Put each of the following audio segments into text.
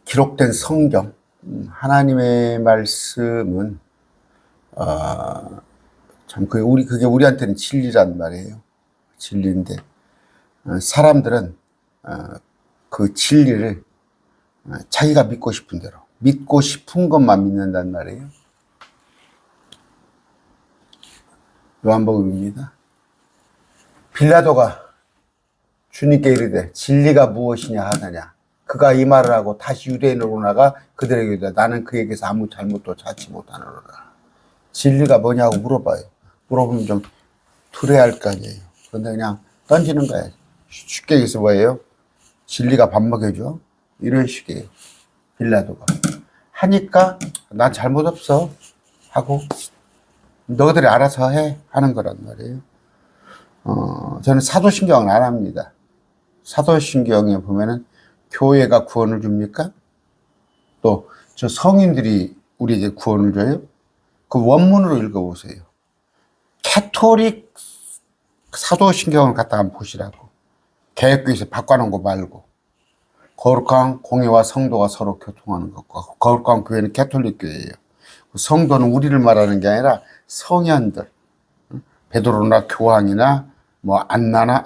기록된 성경, 하나님의 말씀은 참 그게 우리한테는 진리란 말이에요. 진리인데 사람들은 그 진리를 자기가 믿고 싶은 대로 믿고 싶은 것만 믿는단 말이에요. 요한복음입니다. 빌라도가 주님께 이르되 진리가 무엇이냐 하느냐. 그가 이 말을 하고 다시 유대인으로 나가 그들에게 이르되 나는 그에게서 아무 잘못도 찾지 못하노라. 진리가 뭐냐고 물어봐요. 물어보면 좀 투레할 거 아니에요. 그런데 그냥 던지는 거예요. 쉽게 얘기해서 뭐예요? 진리가 밥 먹여줘? 이런 식이에요. 빌라도가. 하니까 난 잘못 없어 하고 너희들이 알아서 해 하는 거란 말이에요. 저는 사도신경은 안 합니다. 사도신경에 보면은 교회가 구원을 줍니까? 또 저 성인들이 우리에게 구원을 줘요? 그 원문으로 읽어보세요. 캐토릭 사도신경을 갖다가 한번 보시라고. 개혁교에서 바꿔놓은 거 말고. 거룩한 공예와 성도가 서로 교통하는 것과 거룩한 교회는 캐톨릭 교회예요. 성도는 우리를 말하는 게 아니라 성현들, 베드로나 교황이나 뭐 안나나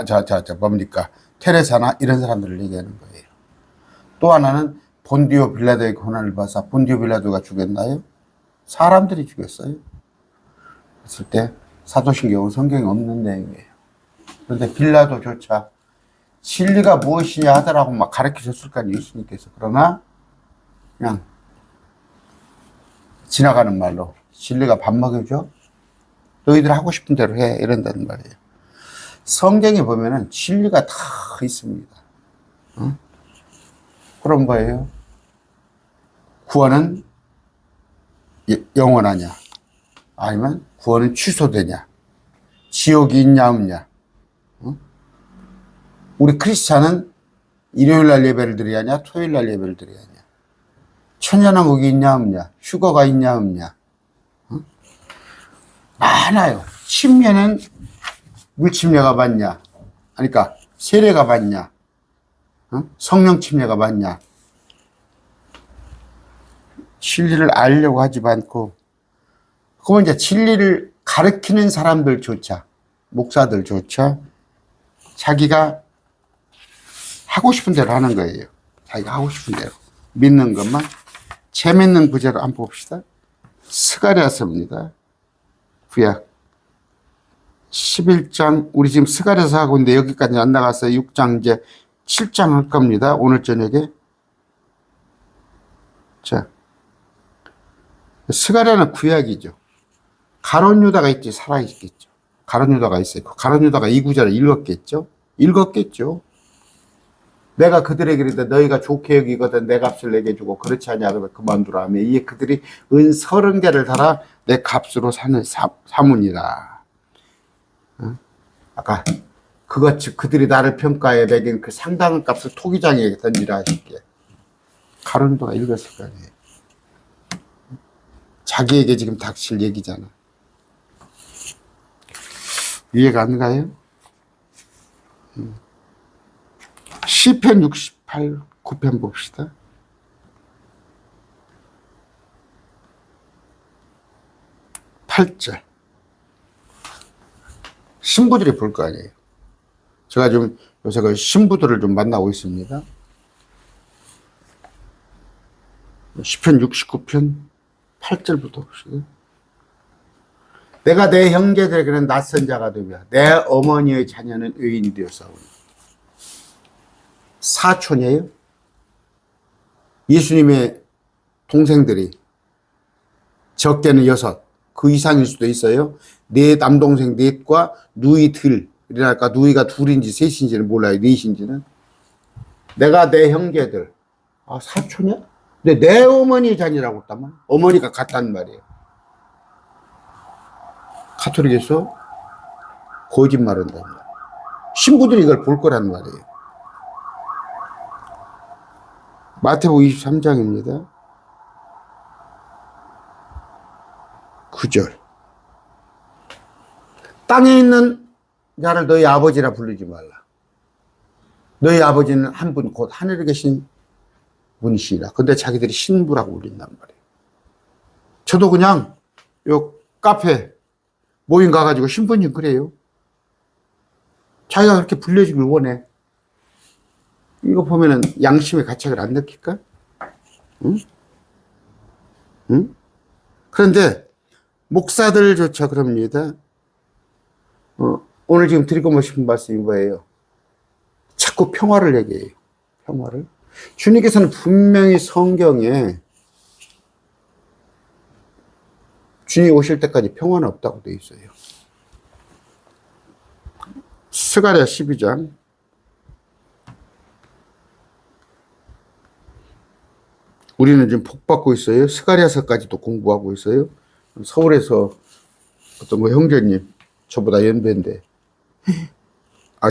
뭡니까 테레사나 이런 사람들을 얘기하는 거예요. 또 하나는 본디오 빌라도의 고난을 봐서 본디오 빌라도가 죽였나요? 사람들이 죽였어요. 그랬을 때 사도신경은 성경에 없는 내용이에요. 그런데 빌라도조차 진리가 무엇이냐 하더라고 막 가르쳐 줬을 거 아니에요, 예수님께서. 그러나 그냥 지나가는 말로 진리가 밥 먹여줘? 너희들 하고 싶은 대로 해. 이런다는 말이에요. 성경에 보면은 진리가 다 있습니다. 그럼 뭐예요? 구원은 영원하냐? 아니면 구원은 취소되냐? 지옥이 있냐 없냐? 우리 크리스찬은 일요일 날 예배를 드려야 하냐? 토요일 날 예배를 드려야 하냐? 천연왕국이 있냐 없냐? 휴거가 있냐 없냐? 많아요. 침례는 물침례가 맞냐? 그러니까 세례가 맞냐? 성령 침례가 맞냐? 진리를 알려고 하지 않고, 그건 이제 진리를 가르치는 사람들조차, 목사들조차 자기가 하고 싶은 대로 하는 거예요. 자기가 하고 싶은 대로. 믿는 것만. 재밌는 구절을 한번 봅시다. 스가랴서입니다. 구약 11장, 우리 지금 스가랴서 하고 있는데 여기까지 안 나갔어요. 6장 이제 7장 할 겁니다. 오늘 저녁에. 자, 스가랴는 구약이죠. 가룟 유다가 있지 살아있겠죠. 가룟 유다가 있어요. 가룟 유다가 이 구절을 읽었겠죠. 내가 그들에게 이르되 너희가 좋게 여기거든 내 값을 내게 주고 그렇지 않냐 그러면 그만두라 하며 이에 그들이 은 30개를 달아 내 값으로 사무니라. 아까 그들이 나를 평가해 매긴 그 상당한 값을 토기장에게 던지라 하시기에 가룟 유다가 읽었을 거 아니에요. 자기에게 지금 닥칠 얘기잖아. 이해가 안 가요? 시편 68, 9편 봅시다. (8절) 신부들이 볼 거 아니에요. 제가 좀 요새 그 신부들을 좀 만나고 있습니다. 시편 69편 8절부터 봅시다. 내가 내 형제들에게는 낯선 자가 되며 내 어머니의 자녀는 의인이 되었사오니. 사촌이에요. 예수님의 동생들이 적게는 6, 그 이상일 수도 있어요. 네 남동생 넷과 누이 둘이랄까, 누이가 둘인지 셋인지는 몰라요. 넷인지는. 내가 내 형제들, 사촌이야? 근데 내 어머니 자녀라고 했다만 어머니가 같단 말이에요. 가톨릭에서 거짓말한단 말이에요. 신부들이 이걸 볼 거란 말이에요. 마태복음 23장입니다. 9절. 땅에 있는 자를 너희 아버지라 부르지 말라. 너희 아버지는 한 분 곧 하늘에 계신 문신이라. 근데 자기들이 신부라고 불린단 말이에요. 저도 그냥 요 카페 모임 가가지고 신부님 그래요. 자기가 그렇게 불려주길 원해. 이거 보면은 양심의 가책을 안 느낄까? 응? 응? 그런데 목사들조차 그럽니다. 오늘 지금 드리고 싶은 말씀이 뭐예요? 자꾸 평화를 얘기해요. 평화를. 주님께서는 분명히 성경에 주님 오실 때까지 평화는 없다고 되어 있어요. 스가랴 12장 우리는 지금 복 받고 있어요. 스가랴서까지도 공부하고 있어요. 서울에서 어떤 뭐 형제님 저보다 연배인데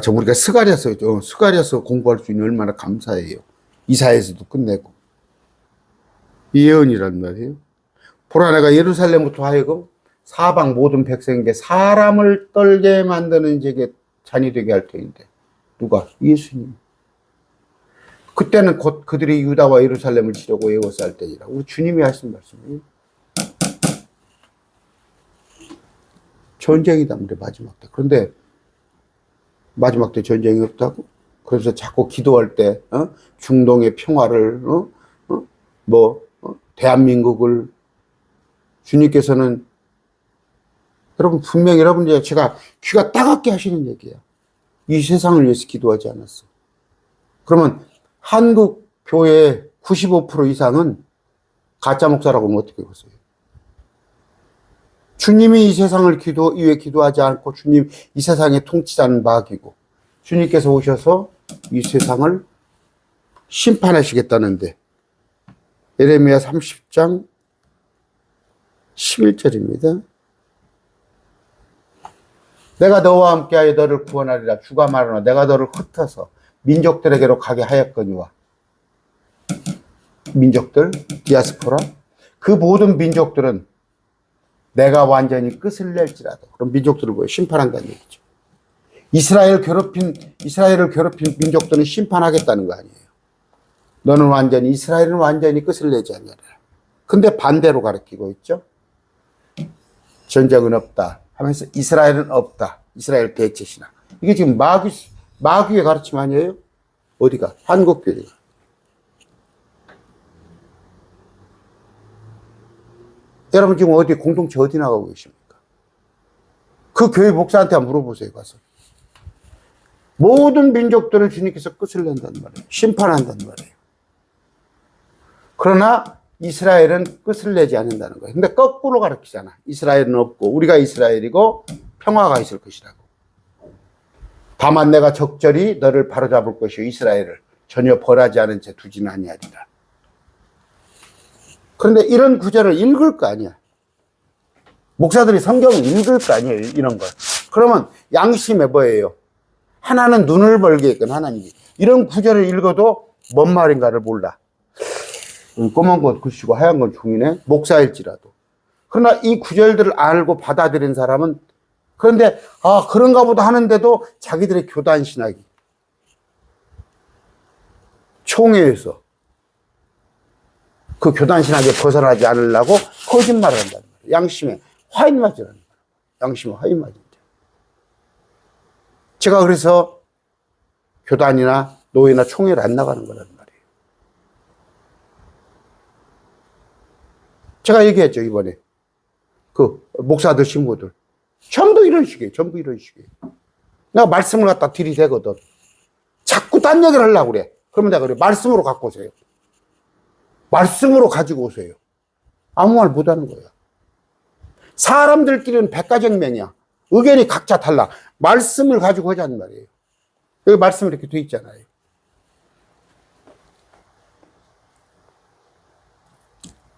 저 우리가 스가랴서 공부할 수 있는 얼마나 감사해요. 이사야에서도 끝내고 예언이란 말이에요. 보라 내가 예루살렘부터 하여금 사방 모든 백성에게 사람을 떨게 만드는 자에게 잔이 되게 할 터인데 누가? 예수님. 그때는 곧 그들이 유다와 예루살렘을 치려고 애워싸 할 때이라고 주님이 하신 말씀이에요. 전쟁이다 마지막 때. 그런데 마지막 때 전쟁이 없다고? 그래서 자꾸 기도할 때 중동의 평화를 대한민국을 주님께서는 여러분 분명히 여러분 제가 귀가 따갑게 하시는 얘기야. 이 세상을 위해서 기도하지 않았어. 그러면 한국 교회 95% 이상은 가짜 목사라고 하면 어떻게 보세요? 주님이 이 세상을 위해 기도하지 않고 주님 이 세상의 통치자는 마귀고 주님께서 오셔서 이 세상을 심판하시겠다는데 예레미야 30장 11절입니다. 내가 너와 함께하여 너를 구원하리라. 주가 말하노라. 내가 너를 흩어서 민족들에게로 가게 하였거니와. 민족들, 디아스포라. 그 모든 민족들은 내가 완전히 끝을 낼지라도. 그럼 민족들을 뭐 심판한다는 얘기죠. 이스라엘을 괴롭힌 민족들은 심판하겠다는 거 아니에요. 이스라엘은 완전히 끝을 내지 않느라. 근데 반대로 가르치고 있죠. 전쟁은 없다 하면서 이스라엘은 없다. 이스라엘 대체신앙. 이게 지금 마귀의 가르침 아니에요? 어디가? 한국교회가. 여러분 지금 공동체 어디 나가고 계십니까? 그 교회 목사한테 한번 물어보세요, 가서. 모든 민족들을 주님께서 끝을 낸단 말이에요. 심판한단 말이에요. 그러나 이스라엘은 끝을 내지 않는다는 거예요. 근데 거꾸로 가르치잖아. 이스라엘은 없고 우리가 이스라엘이고 평화가 있을 것이라고. 다만 내가 적절히 너를 바로잡을 것이요 이스라엘을 전혀 벌하지 않은 채 두지는 아니하리라. 그런데 이런 구절을 읽을 거 아니야. 목사들이 성경을 읽을 거 아니에요. 이런 걸. 그러면 양심에 뭐예요? 하나는 눈을 벌게 했건 하나님이. 이런 구절을 읽어도 뭔 말인가를 몰라. 검은 건 글씨고 하얀 건 종이네. 목사일지라도. 그러나 이 구절들을 알고 받아들인 사람은 그런데 그런가 보다 하는데도 자기들의 교단 신학이 총회에서 그 교단 신학에 벗어나지 않으려고 거짓말을 한다는 거예요. 양심에 화인 맞으라는 거예요. 양심에 화인 맞은 자. 제가 그래서 교단이나 노예나 총회를 안 나가는 거란 말이에요. 제가 얘기했죠, 이번에. 그 목사들 신부들 전부 이런 식이에요. 내가 말씀을 갖다 들이대거든. 자꾸 딴 얘기를 하려고 그래. 그러면 내가 그래. 말씀으로 갖고 오세요. 말씀으로 가지고 오세요. 아무 말 못하는 거야. 사람들끼리는 백가정명이야. 의견이 각자 달라. 말씀을 가지고 하자는 말이에요. 여기 말씀이 이렇게 돼 있잖아요.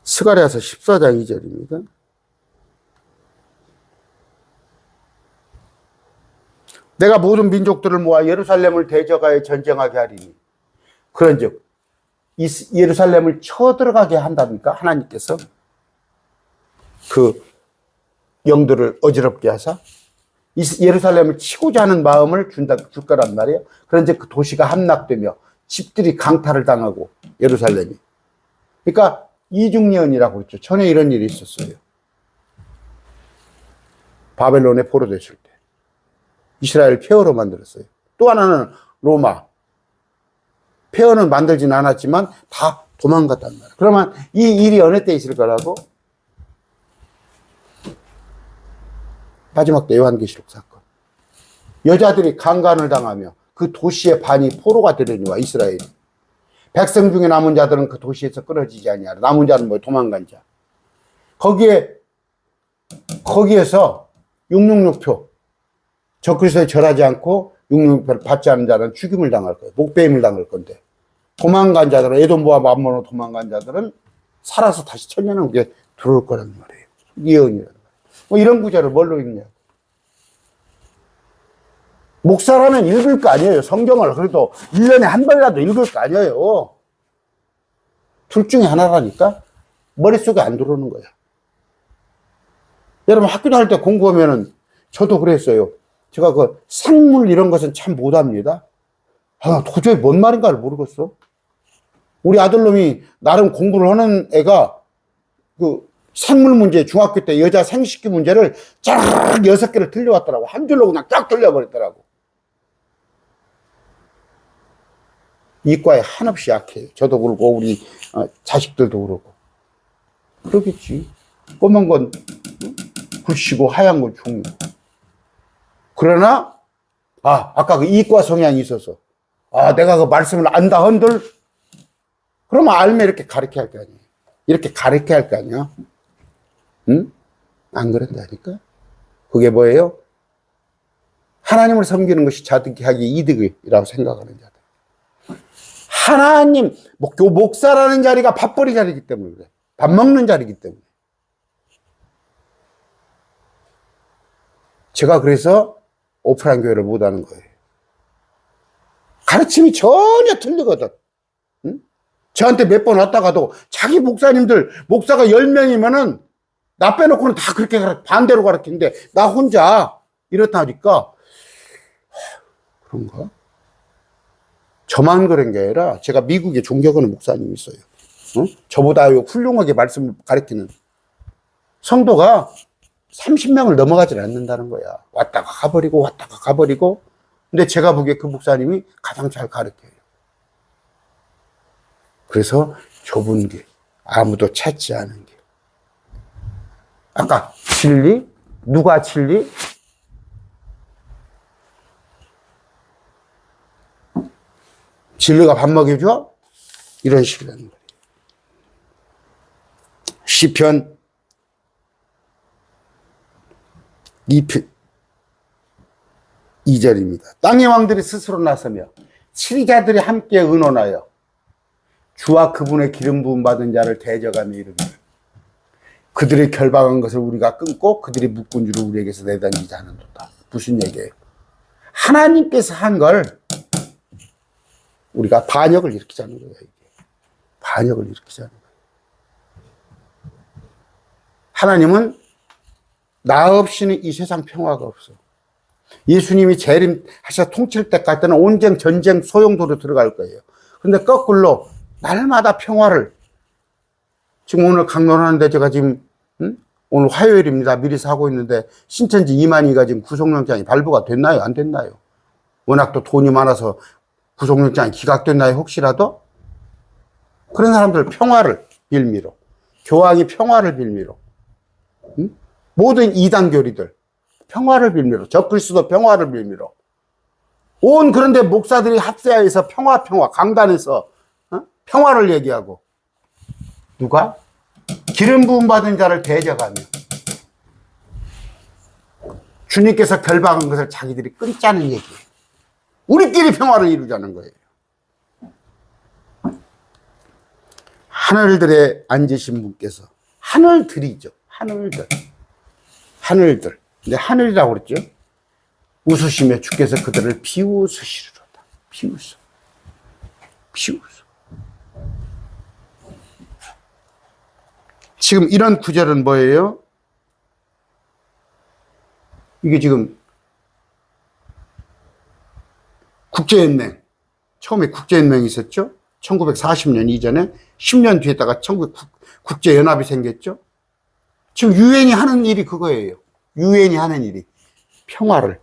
스가랴서 14장 2절입니다. 내가 모든 민족들을 모아 예루살렘을 대적하여 전쟁하게 하리니 그런즉 예루살렘을 쳐들어가게 한답니까? 하나님께서 그 영들을 어지럽게 하사 예루살렘을 치고자 하는 마음을 줄 거란 말이에요. 그런즉 그 도시가 함락되며 집들이 강탈을 당하고 예루살렘이. 그러니까 이중년이라고 그랬죠. 전에 이런 일이 있었어요. 바벨론에 포로됐을 때 이스라엘 폐허로 만들었어요. 또 하나는 로마. 폐허는 만들진 않았지만 다 도망갔단 말이에요. 그러면 이 일이 어느 때 있을 거라고? 마지막 때 요한계시록 사건. 여자들이 강간을 당하며 그 도시의 반이 포로가 되려니와 이스라엘이. 백성 중에 남은 자들은 그 도시에서 끊어지지 아니하라. 남은 자는 뭐 도망간 자. 거기에서 666표. 적그리스도에 절하지 않고 666표를 받지 않은 자는 죽임을 당할 거예요. 목배임을 당할 건데. 도망간 자들은, 에돔과 맘몬으로 도망간 자들은 살아서 다시 천년왕국에 들어올 거란 말이에요. 예언이란 말이에요. 뭐 이런 구절을 뭘로 읽냐. 목사라면 읽을 거 아니에요. 성경을. 그래도 1년에 한 번이라도 읽을 거 아니에요. 둘 중에 하나라니까 머릿속에 안 들어오는 거야. 여러분 학교 다닐 때 공부하면은 저도 그랬어요. 제가 그 생물 이런 것은 참 못합니다. 도저히 뭔 말인가를 모르겠어. 우리 아들놈이 나름 공부를 하는 애가 그 생물 문제 중학교 때 여자 생식기 문제를 쫙 6개를 틀려왔더라고. 한 줄로 그냥 쫙 틀려버렸더라고. 이과에 한없이 약해요. 저도 그렇고 우리 자식들도 그렇고. 그러겠지. 검은 건 굿이고 하얀 건 중이고. 그러나 아까 그 이과 성향이 있어서 내가 그 말씀을 안다 한들 그러면 알면 이렇게 가르쳐야 할 거 아니에요. 이렇게 가르쳐야 할 거 아니야. 응? 안 그런다니까. 그게 뭐예요? 하나님을 섬기는 것이 자득이 하기 이득이라고 생각하는 자들. 하나님, 목사라는 자리가 밥벌이 자리이기 때문에 그래. 밥 먹는 자리이기 때문에. 제가 그래서 오프라인 교회를 못 하는 거예요. 가르침이 전혀 틀리거든. 응? 저한테 몇 번 왔다가도 자기 목사님들, 목사가 10명이면은 나 빼놓고는 다 그렇게 반대로 가르치는데 나 혼자 이렇다니까 그런가? 저만 그런 게 아니라 제가 미국에 존경하는 목사님이 있어요. 응? 저보다 훌륭하게 말씀을 가르치는 성도가 30명을 넘어가질 않는다는 거야. 왔다가 가버리고 왔다가 가버리고. 근데 제가 보기에 그 목사님이 가장 잘 가르쳐요. 그래서 좁은 길, 아무도 찾지 않은 길. 아까 진리? 누가 진리? 진리가 밥 먹여줘? 이런 식이라는 거예요. 시편 2절입니다. 땅의 왕들이 스스로 나서며 치리자들이 함께 의논하여 주와 그분의 기름 부음 받은 자를 대적하며 이르기를 그들이 결박한 것을 우리가 끊고 그들이 묶은 줄을 우리에게서 내던지지 않는도다. 무슨 얘기예요? 하나님께서 한 걸 우리가 반역을 일으키자는 거예요. 이게. 반역을 일으키자는 거예요. 하나님은 나 없이는 이 세상 평화가 없어. 예수님이 재림하셔 통칠 때까지 때는 온전 전쟁 소용돌이로 들어갈 거예요. 그런데 거꾸로 날마다 평화를 지금 오늘 강론하는데 제가 지금 오늘 화요일입니다. 미리 사고 있는데 신천지 이만희가 지금 구속영장이 발부가 됐나요? 안 됐나요? 워낙 또 돈이 많아서 구속영장이 기각됐나요? 혹시라도? 그런 사람들 평화를 빌미로 교황이 평화를 빌미로 모든 이단 교리들 평화를 빌미로 적그리스도 평화를 빌미로 온 그런데 목사들이 합세하여서 평화 강단에서 평화를 얘기하고 누가? 기름 부음 받은 자를 대적하며 주님께서 결박한 것을 자기들이 끊자는 얘기예요. 우리끼리 평화를 이루자는 거예요. 하늘들에 앉으신 분께서 하늘들이죠. 하늘들. 근데 하늘이라고 그랬죠. 웃으시며 주께서 그들을 비웃으시리로다. 비웃어. 지금 이런 구절은 뭐예요? 이게 지금 국제연맹 처음에 국제연맹이 있었죠. 1940년 이전에 10년 뒤에다가 국제연합이 생겼죠. 지금 유엔이 하는 일이 그거예요. 유엔이 하는 일이 평화를.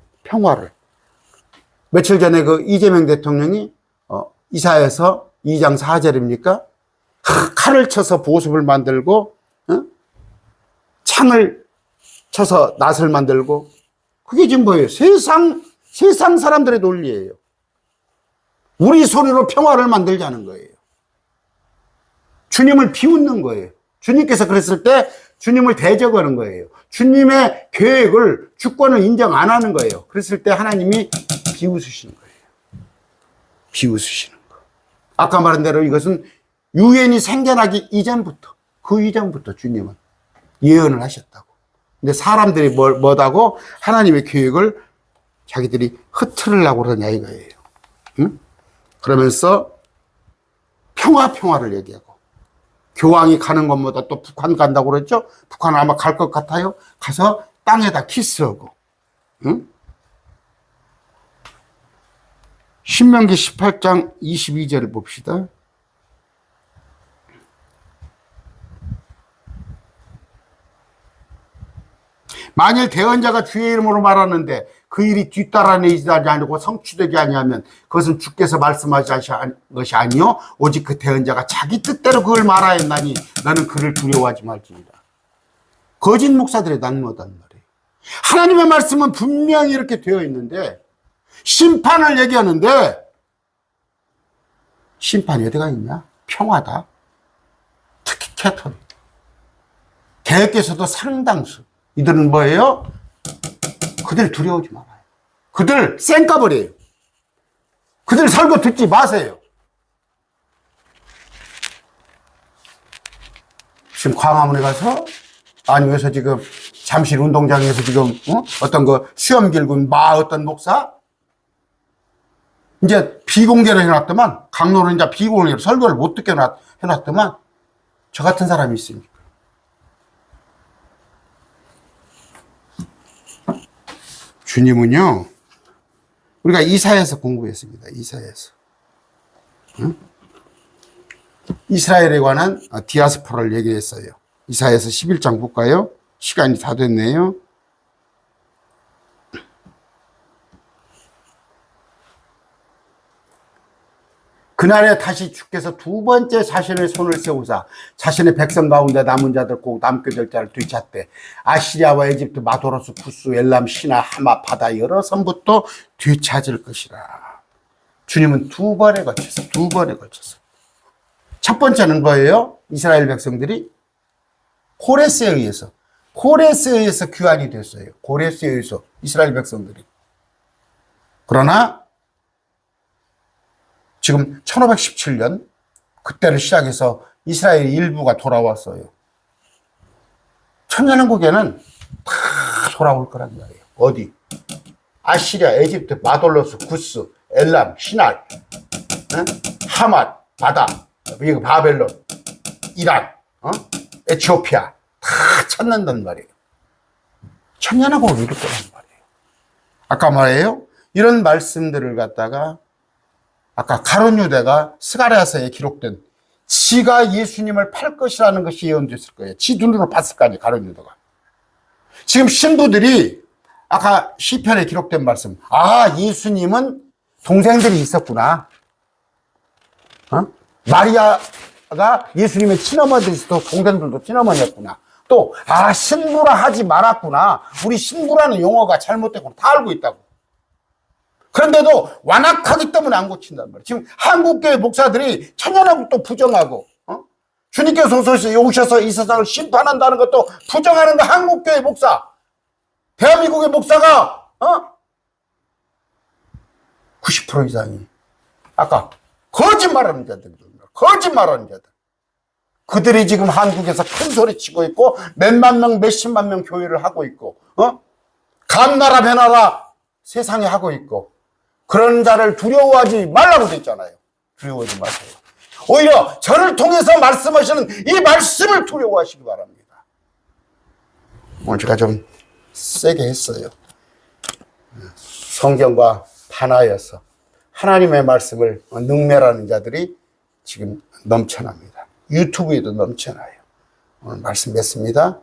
며칠 전에 그 이재명 대통령이 이사야서 2장 4절입니까? 칼을 쳐서 보습을 만들고 창을 쳐서 낫을 만들고, 그게 지금 뭐예요? 세상 사람들의 논리예요. 우리 손으로 평화를 만들자는 거예요. 주님을 비웃는 거예요. 주님께서 그랬을 때 주님을 대적하는 거예요. 주님의 계획을, 주권을 인정 안 하는 거예요. 그랬을 때 하나님이 비웃으시는 거예요. 비웃으시는 거. 아까 말한 대로 이것은 유엔이 생겨나기 이전부터, 그 이전부터 주님은 예언을 하셨다고. 근데 사람들이 뭐다고? 하나님의 계획을 자기들이 흐트르려고 그러냐 이거예요. 응? 그러면서 평화를 얘기하고, 교황이 가는 것보다 또 북한 간다고 그랬죠? 북한 아마 갈 것 같아요. 가서 땅에다 키스하고. 응? 신명기 18장 22절을 봅시다. 만일 대언자가 주의 이름으로 말하는데 그 일이 뒤따라내지 아니고 성취되지 아니하면 그것은 주께서 말씀하지 것이 아니요 오직 그 대언자가 자기 뜻대로 그걸 말하였나니 너는 그를 두려워하지 말지니라. 거짓 목사들의 난무하단 말이에요. 하나님의 말씀은 분명히 이렇게 되어 있는데 심판을 얘기하는데 심판이 어디가 있냐? 평화다. 특히 캐톨릭. 개혁교에서도 상당수. 이들은 뭐예요? 그들 두려워하지 말아요. 그들 쌩까버려요. 그들 설교 듣지 마세요. 지금 광화문에 가서, 아니 여기서 지금 잠실 운동장에서 지금 어떤 거 수염 길군 어떤 목사 이제 비공개로 해놨더만, 강론은 이제 비공개로 설교를 못 듣게 해놨더만, 저 같은 사람이 있습니까? 주님은요, 우리가 이사야에서 공부했습니다. 이사야에서. 응? 이스라엘에 관한 디아스포라를 얘기했어요. 이사야에서 11장 볼까요? 시간이 다 됐네요. 그날에 다시 주께서 두 번째 자신의 손을 세우사 자신의 백성 가운데 남은 자들 꼭 남겨질 자를 되찾되 아시리아와 에집트, 마도로스, 구스, 엘람, 시나, 하마, 바다 여러 선부터 되찾을 것이라. 주님은 두 번에 걸쳐서. 첫 번째는 뭐예요? 이스라엘 백성들이 고레스에 의해서 귀환이 됐어요. 고레스에 의해서 이스라엘 백성들이. 그러나 지금 1517년 그때를 시작해서 이스라엘 일부가 돌아왔어요. 천년왕국에는 다 돌아올 거란 말이에요. 어디? 아시리아, 에집트, 마돌로스, 구스, 엘람, 시날, 하맛, 바다, 바벨론, 이란, 에티오피아 다 찾는단 말이에요. 천년왕국을 이룰 거란 말이에요. 아까 말이에요. 이런 말씀들을 갖다가 아까 가룟 유다가 스가랴서에 기록된 지가 예수님을 팔 것이라는 것이 예언됐을 거예요. 지 눈으로 봤을 거 아니에요, 가룟 유다가. 지금 신부들이 아까 시편에 기록된 말씀, 예수님은 동생들이 있었구나. 마리아가 예수님의 친어머니도 있었고 동생들도 친어머니였구나. 또 신부라 하지 말았구나. 우리 신부라는 용어가 잘못됐구나. 다 알고 있다고. 그런데도 완악하기 때문에 안 고친단 말이에요. 지금 한국교회 목사들이 천년왕국도 부정하고 주님께서 오셔서 이 세상을 심판한다는 것도 부정하는데 한국교회 목사, 대한민국의 목사가 90% 이상이 아까 거짓말하는 자들. 그들이 지금 한국에서 큰 소리 치고 있고 몇만 명, 몇십만 명 교회를 하고 있고 감나라 배나라 세상에 하고 있고, 그런 자를 두려워하지 말라고 했잖아요. 두려워하지 마세요. 오히려 저를 통해서 말씀하시는 이 말씀을 두려워하시기 바랍니다. 오늘 제가 좀 세게 했어요. 성경과 반하여서 하나님의 말씀을 능멸하는 자들이 지금 넘쳐납니다. 유튜브에도 넘쳐나요. 오늘 말씀 맺습니다.